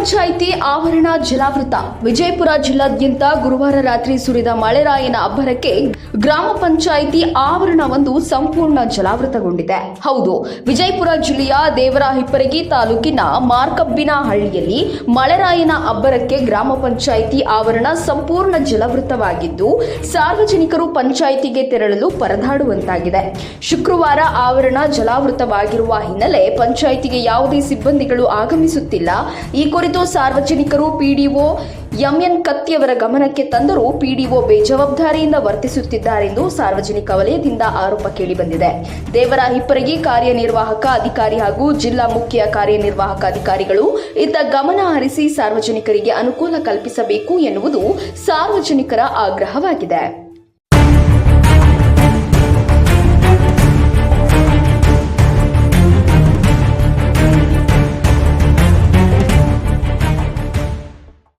ಪಂಚಾಯಿತಿ ಆವರಣ ಜಲಾವೃತ. ವಿಜಯಪುರ ಜಿಲ್ಲಾದ್ಯಂತ ಗುರುವಾರ ರಾತ್ರಿ ಸುರಿದ ಮಳೆರಾಯನ ಅಬ್ಬರಕ್ಕೆ ಗ್ರಾಮ ಪಂಚಾಯಿತಿ ಆವರಣವೊಂದು ಸಂಪೂರ್ಣ ಜಲಾವೃತಗೊಂಡಿದೆ. ಹೌದು, ವಿಜಯಪುರ ಜಿಲ್ಲೆಯ ದೇವರಹಿಪ್ಪರಗಿ ತಾಲೂಕಿನ ಮಾರ್ಕಬ್ಬಿನಹಳ್ಳಿಯಲ್ಲಿ ಮಳೆರಾಯನ ಅಬ್ಬರಕ್ಕೆ ಗ್ರಾಮ ಪಂಚಾಯಿತಿ ಆವರಣ ಸಂಪೂರ್ಣ ಜಲಾವೃತವಾಗಿದ್ದು, ಸಾರ್ವಜನಿಕರು ಪಂಚಾಯಿತಿಗೆ ತೆರಳಲು ಪರದಾಡುವಂತಾಗಿದೆ. ಶುಕ್ರವಾರ ಆವರಣ ಜಲಾವೃತವಾಗಿರುವ ಹಿನ್ನೆಲೆ ಪಂಚಾಯಿತಿಗೆ ಯಾವುದೇ ಸಿಬ್ಬಂದಿಗಳು ಆಗಮಿಸುತ್ತಿಲ್ಲ. ಈ ಕುರಿತು ಸಾರ್ವಜನಿಕರು ಪಿಡಿಒ ಎಂಎನ್ ಕತ್ತಿಯವರ ಗಮನಕ್ಕೆ ತಂದರೂ ಪಿಡಿಒ ಬೇಜವಾಬ್ದಾರಿಯಿಂದ ವರ್ತಿಸುತ್ತಿದ್ದಾರೆಂದು ಸಾರ್ವಜನಿಕ ವಲಯದಿಂದ ಆರೋಪ ಕೇಳಿಬಂದಿದೆ. ದೇವರಹಿಪ್ಪರಗಿ ಕಾರ್ಯನಿರ್ವಾಹಕ ಅಧಿಕಾರಿ ಹಾಗೂ ಜಿಲ್ಲಾ ಮುಖ್ಯ ಕಾರ್ಯನಿರ್ವಾಹಕ ಅಧಿಕಾರಿಗಳು ಇತ್ತ ಗಮನ ಹರಿಸಿ ಸಾರ್ವಜನಿಕರಿಗೆ ಅನುಕೂಲ ಕಲ್ಪಿಸಬೇಕು ಎನ್ನುವುದು ಸಾರ್ವಜನಿಕರ ಆಗ್ರಹವಾಗಿದೆ.